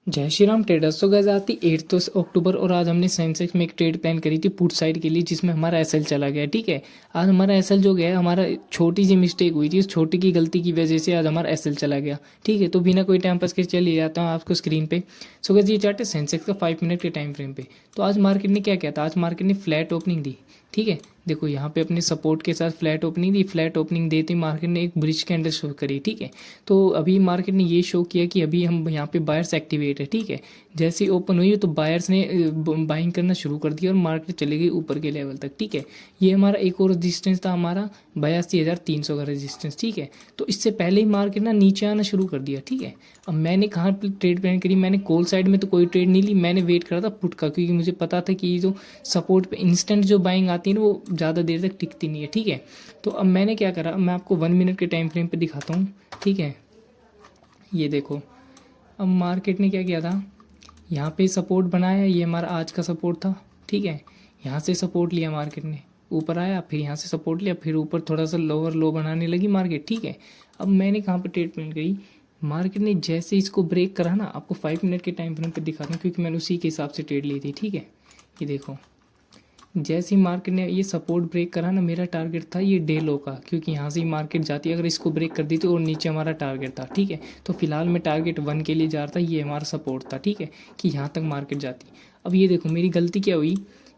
जय श्री राम ट्रेडर्स। तो गैस आती 8 अक्टूबर और आज हमने सेंसेक्स में एक ट्रेड प्लान करी थी पुट साइड के लिए, जिसमें हमारा एसएल चला गया। ठीक है, आज हमारा एसएल जो गया, हमारा छोटी सी मिस्टेक हुई थी, उस छोटी की गलती की वजह से आज हमारा एसएल चला गया। ठीक है, तो बिना कोई टाइम पास के चले जाता हूँ आपको स्क्रीन पे। सो गैस ये चार्ट है सेंसेक्स का 5 मिनट के टाइम फ्रेम पे। तो आज मार्केट ने क्या किया था, आज मार्केट ने फ्लैट ओपनिंग दी। ठीक है, देखो यहाँ पे अपने सपोर्ट के साथ फ्लैट ओपनिंग दी। फ्लैट ओपनिंग देते मार्केट ने एक ब्रिज कैंडल शो करी। ठीक है, तो अभी मार्केट ने ये शो किया कि अभी हम यहाँ पे बायर्स एक्टिवेट है। ठीक है, जैसे ही ओपन हुई तो बायर्स ने बाइंग करना शुरू कर दिया और मार्केट चले गई ऊपर के लेवल तक। ठीक है, ये हमारा एक और रजिस्टेंस था, हमारा 82,300 का रजिस्टेंस। ठीक है, तो इससे पहले ही मार्केट ना नीचे आना शुरू कर दिया। ठीक है, अब मैंने कहाँ ट्रेड प्लान करी, मैंने कॉल साइड में तो कोई ट्रेड नहीं ली, मैंने वेट करा था पुट का, क्योंकि मुझे पता था कि ये जो सपोर्ट पे इंस्टेंट जो बाइंग आती है ना, वो ज़्यादा देर तक टिकती नहीं है। ठीक है, तो अब मैंने क्या करा, मैं आपको 1 मिनट के टाइम फ्रेम पे दिखाता हूँ। ठीक है, ये देखो, अब मार्केट ने क्या किया था, यहाँ पे सपोर्ट बनाया, ये हमारा आज का सपोर्ट था। ठीक है, यहाँ से सपोर्ट लिया मार्केट ने, ऊपर आया, फिर यहाँ से सपोर्ट लिया, फिर ऊपर थोड़ा सा लोअर लो बनाने लगी मार्केट। ठीक है, अब मैंने कहाँ पे ट्रेड प्लान करी, मार्केट ने जैसे इसको ब्रेक करा ना, आपको 5 मिनट के टाइम फ्रेम पे दिखाता हूँ, क्योंकि मैंने उसी के हिसाब से ट्रेड ली थी। ठीक है, ये देखो, जैसे ही मार्केट ने ये सपोर्ट ब्रेक करा ना, मेरा टारगेट था ये डे लो का, क्योंकि यहाँ से ही मार्केट जाती है, अगर इसको ब्रेक कर दी तो और नीचे हमारा टारगेट था। ठीक है, तो फिलहाल मैं टारगेट 1 के लिए जा रहा था, ये हमारा सपोर्ट था। ठीक है, कि यहाँ तक मार्केट जाती। अब ये देखो मेरी गलती क्या हुई,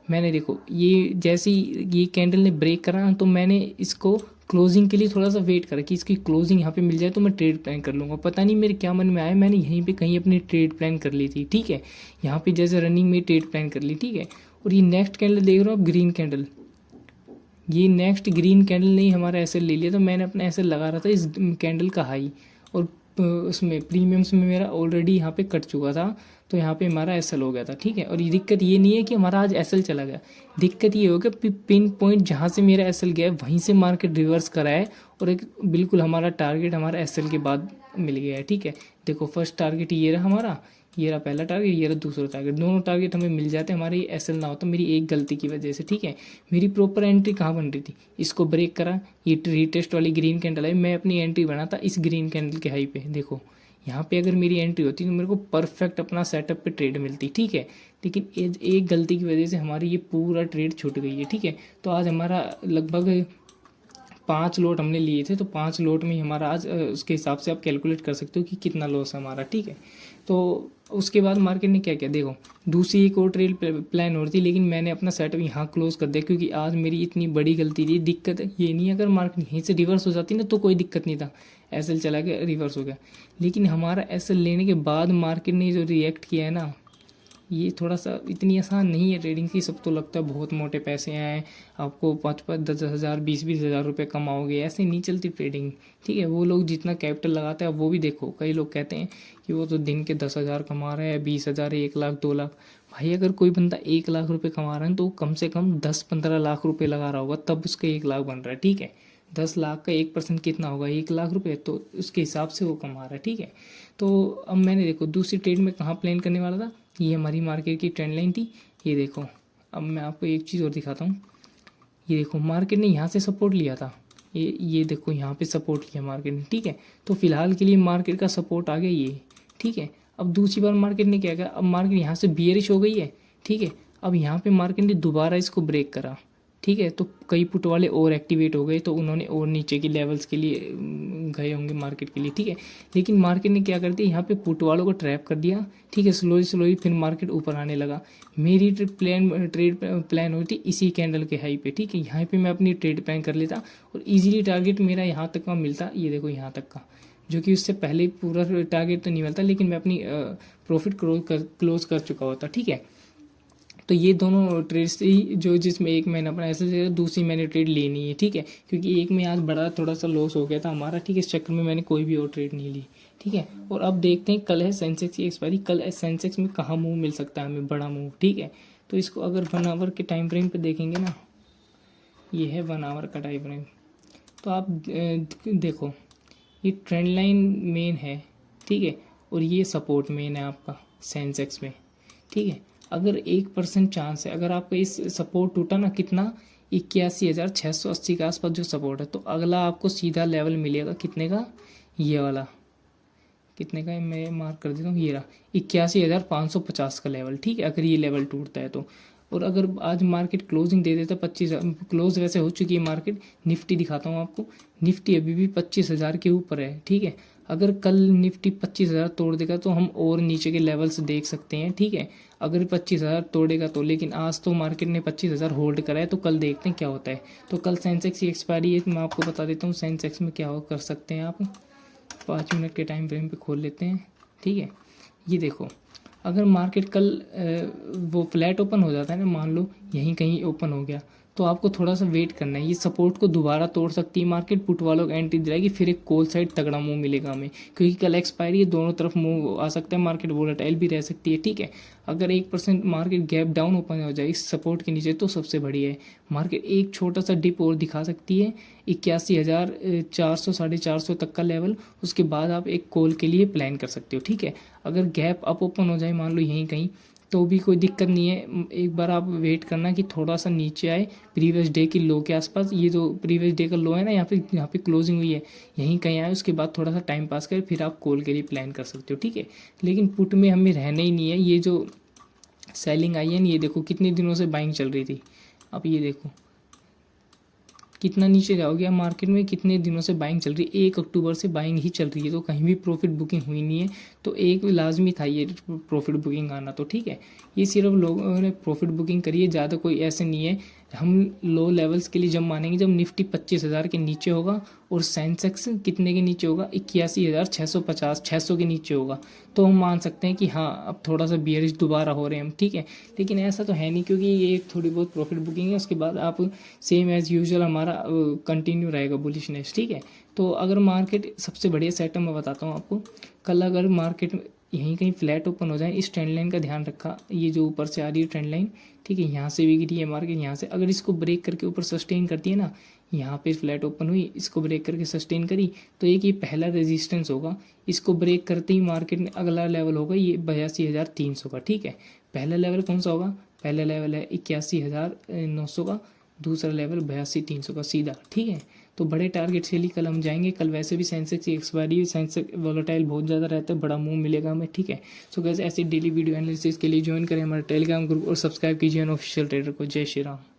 मैंने देखो ये जैसे ही ये कैंडल ने ब्रेक करा ना, तो मैंने इसको क्लोजिंग के लिए थोड़ा सा वेट करा कि इसकी क्लोजिंग यहाँ पे मिल जाए तो मैं ट्रेड प्लान कर लूँगा। पता नहीं मेरे क्या मन में आया, मैंने यहीं पे कहीं अपनी ट्रेड प्लान कर ली थी। ठीक है, यहाँ पे जैसे रनिंग में ट्रेड प्लान कर ली। ठीक है, और ये नेक्स्ट कैंडल देख रहे हो आप, ग्रीन कैंडल, ये नेक्स्ट ग्रीन कैंडल ने ही हमारा एसएल ले लिया। तो मैंने अपना एसएल लगा रहा था इस कैंडल का हाई, और उसमें प्रीमियम्स में मेरा ऑलरेडी यहाँ पे कट चुका था, तो यहाँ पे हमारा एसएल हो गया था। ठीक है, और ये दिक्कत ये नहीं है कि हमारा आज एसएल चला गया, दिक्कत ये हो गया पिन पॉइंट जहाँ से मेरा एसएल गया वहीं से मार्केट रिवर्स करा है, और एक बिल्कुल हमारा टारगेट हमारा एसएल के बाद मिल गया है। ठीक है, देखो फर्स्ट टारगेट ये रहा हमारा, ये रहा पहला टारगेट, ये रहा दूसरा टारगेट, दोनों टारगेट हमें मिल जाते हैं, हमारे एसएल ना होता मेरी एक गलती की वजह से। ठीक है, मेरी प्रॉपर एंट्री कहाँ बन रही थी, इसको ब्रेक करा, ये रीटेस्ट वाली ग्रीन कैंडल है, मैं अपनी एंट्री बना था इस ग्रीन कैंडल के हाई पे। देखो यहाँ पे अगर मेरी एंट्री होती तो मेरे को परफेक्ट अपना सेटअप पे ट्रेड मिलती। ठीक है, लेकिन एक गलती की वजह से हमारी ये पूरा ट्रेड छूट गई है। ठीक है, तो आज हमारा लगभग 5 लोट हमने लिए थे, तो 5 लोट में ही हमारा आज उसके हिसाब से आप कैलकुलेट कर सकते हो कि कितना लॉस है हमारा। ठीक है, तो उसके बाद मार्केट ने क्या किया, देखो दूसरी एक और ट्रेड प्लान हो रही थी, लेकिन मैंने अपना सेटअप यहाँ क्लोज कर दिया, क्योंकि आज मेरी इतनी बड़ी गलती थी। दिक्कत ये नहीं है, अगर मार्केट यहीं से रिवर्स हो जाती ना तो कोई दिक्कत नहीं था, एसएल चला गया रिवर्स हो गया, लेकिन हमारा एसएल लेने के बाद मार्केट ने जो रिएक्ट किया है ना, ये थोड़ा सा इतनी आसान नहीं है ट्रेडिंग की। सब तो लगता है बहुत मोटे पैसे हैं, आपको 5-10 हज़ार 20-20 हज़ार रुपये कमाओगे, ऐसे नहीं चलती ट्रेडिंग। ठीक है, वो लोग जितना कैपिटल लगाते हैं वो भी देखो, कई लोग कहते हैं कि वो तो दिन के 10 हज़ार कमा रहे हैं, 20 हज़ार, 1 लाख 2 लाख। भाई अगर कोई बंदा 1 लाख रुपये कमा रहा है तो वो कम से कम 10-15 लाख रुपये लगा रहा होगा, तब उसका 1 लाख बन रहा है। ठीक है, 10 लाख का 1% कितना होगा, 1 लाख रुपये, तो उसके हिसाब से वो कमा रहा है। ठीक है, तो अब मैंने देखो दूसरी ट्रेड में कहाँ प्लान करने वाला था, ये हमारी मार्केट की ट्रेंड लाइन थी। ये देखो, अब मैं आपको एक चीज़ और दिखाता हूँ, ये देखो मार्केट ने यहाँ से सपोर्ट लिया था, ये देखो यहाँ पे सपोर्ट लिया मार्केट ने। ठीक है, तो फिलहाल के लिए मार्केट का सपोर्ट आ गया ये। ठीक है, अब दूसरी बार मार्केट ने क्या किया, अब मार्केट यहाँ से बियरिश हो गई है। ठीक है, अब यहाँ पे मार्केट ने दोबारा इसको ब्रेक करा। ठीक है, तो कई पुट वाले और एक्टिवेट हो गए, तो उन्होंने और नीचे के लेवल्स के लिए गए होंगे मार्केट के लिए। ठीक है, लेकिन मार्केट ने क्या कर दिया, यहाँ पे पुट वालों को ट्रैप कर दिया। ठीक है, स्लोली स्लोली फिर मार्केट ऊपर आने लगा। मेरी ट्रेड प्लान हुई थी इसी कैंडल के हाई पे। ठीक है, यहाँ पे मैं अपनी ट्रेड प्लान कर लेता और इजीली टारगेट मेरा यहाँ तक का मिलता, ये देखो यहाँ तक का, जो कि उससे पहले पूरा टारगेट तो नहीं मिलता, लेकिन मैं अपनी प्रॉफिट क्लोज कर चुका होता। ठीक है, तो ये दोनों ट्रेड्स थी जो, जिसमें एक मैंने अपना ऐसे, दूसरी मैंने ट्रेड लेनी है। ठीक है, क्योंकि एक में आज बड़ा थोड़ा सा लॉस हो गया था हमारा। ठीक है, इस चक्कर में मैंने कोई भी और ट्रेड नहीं ली। ठीक है, और अब देखते हैं, कल है सेंसेक्स की एक्सपायरी, कल सेंसेक्स में कहाँ मूव मिल सकता है हमें, बड़ा मूव। ठीक है, तो इसको अगर 1 आवर के टाइम फ्रेम पे देखेंगे ना, ये है 1 आवर का टाइम फ्रेम, तो आप देखो ये ट्रेंड लाइन मेन है। ठीक है, और ये सपोर्ट मेन है आपका सेंसेक्स में। ठीक है, अगर 1% चांस है, अगर आपका इस सपोर्ट टूटा ना, कितना 81,680 के आसपास जो सपोर्ट है, तो अगला आपको सीधा लेवल मिलेगा कितने का, ये वाला कितने का है मैं मार्क कर देता हूँ, ये रहा 81,550 का लेवल, ठीक है, अगर ये लेवल टूटता है तो। और अगर आज मार्केट क्लोजिंग दे देता 25, क्लोज वैसे हो चुकी है मार्केट, निफ्टी दिखाता हूँ आपको, निफ्टी अभी भी 25,000 के ऊपर है, ठीक है। अगर कल निफ्टी 25,000 तोड़ देगा तो हम और नीचे के लेवल्स देख सकते हैं, ठीक है, अगर 25,000 तोड़ेगा तो। लेकिन आज तो मार्केट ने 25,000 होल्ड करा है, तो कल देखते हैं क्या होता है। तो कल सेंसेक्स की एक्सपायरी है, मैं आपको बता देता हूँ सेंसेक्स में क्या हो कर सकते हैं आप। 5 मिनट के टाइम फ्रेम पे खोल लेते हैं, ठीक है। ये देखो, अगर मार्केट कल वो फ्लैट ओपन हो जाता है ना, मान लो यहीं कहीं ओपन हो गया, तो आपको थोड़ा सा वेट करना है। ये सपोर्ट को दोबारा तोड़ सकती है मार्केट, पुट वालों को एंट्री दिलाएगी, फिर एक कॉल साइड तगड़ा मूव मिलेगा हमें, क्योंकि कल एक्सपायरी है, दोनों तरफ मूव आ सकता है, मार्केट वोलेटाइल भी रह सकती है, ठीक है। अगर 1% मार्केट गैप डाउन ओपन हो जाए इस सपोर्ट के नीचे तो सबसे बढ़िया है। मार्केट एक छोटा सा डिप और दिखा सकती है, 81,400 450 तक का लेवल, उसके बाद आप एक कॉल के लिए प्लान कर सकते हो, ठीक है। अगर गैप अप ओपन हो जाए मान लो यहीं कहीं, तो भी कोई दिक्कत नहीं है, एक बार आप वेट करना कि थोड़ा सा नीचे आए प्रीवियस डे की लो के आसपास। ये जो प्रीवियस डे का लो है ना, यहाँ पे क्लोजिंग हुई है, यहीं कहीं आए, उसके बाद थोड़ा सा टाइम पास कर फिर आप कॉल के लिए प्लान कर सकते हो, ठीक है। लेकिन पुट में हमें रहना ही नहीं है। ये जो सेलिंग आई है ना, ये देखो कितने दिनों से बाइंग चल रही थी, अब ये देखो कितना नीचे जाओगे आप मार्केट में, कितने दिनों से बाइंग चल रही है, 1 अक्टूबर से बाइंग ही चल रही है, तो कहीं भी प्रॉफिट बुकिंग हुई नहीं है। तो एक लाजमी था ये प्रॉफिट बुकिंग आना, तो ठीक है, ये सिर्फ लोगों ने प्रॉफिट बुकिंग करी है, ज़्यादा कोई ऐसे नहीं है। हम लो लेवल्स के लिए जब मानेंगे जब निफ्टी 25,000 के नीचे होगा और सेंसेक्स कितने के नीचे होगा, 81,650 600 के नीचे होगा, तो हम मान सकते हैं कि हाँ अब थोड़ा सा बियरिश दोबारा हो रहे हैं हम, ठीक है। लेकिन ऐसा तो है नहीं, क्योंकि ये थोड़ी बहुत प्रॉफिट बुकिंग है, उसके बाद आप सेम एज़ यूजुअल हमारा कंटिन्यू रहेगा बुलिशनेस, ठीक है। तो अगर मार्केट सबसे बढ़िया सेटअप मैं बताता हूँ आपको, कल अगर मार्केट यहीं कहीं फ्लैट ओपन हो जाए, इस ट्रेंड लाइन का ध्यान रखा, ये जो ऊपर से आ रही है ट्रेंड लाइन, ठीक है, यहाँ से भी गिरी है मार्केट, यहाँ से अगर इसको ब्रेक करके ऊपर सस्टेन करती है ना, यहाँ पे फ्लैट ओपन हुई, इसको ब्रेक करके सस्टेन करी, तो एक ये पहला रेजिस्टेंस होगा, इसको ब्रेक करते ही मार्केट में अगला लेवल होगा ये 82,300 का, ठीक है। पहला लेवल कौन सा होगा, पहला लेवल है 81,900 का, दूसरा लेवल 82,300 का सीधा, ठीक है। तो बड़े टारगेट से लिए कल हम जाएंगे। कल वैसे भी सेंसेक्स की एक्सपायरी, सेंसेक्स वोलेटाइल बहुत ज़्यादा रहता है, बड़ा मूव मिलेगा हमें, ठीक है। सो गाइस ऐसी डेली वीडियो एनालिसिस के लिए ज्वाइन करें हमारा टेलीग्राम ग्रुप और सब्सक्राइब कीजिए ऑफिशियल ट्रेडर को। जय श्री राम।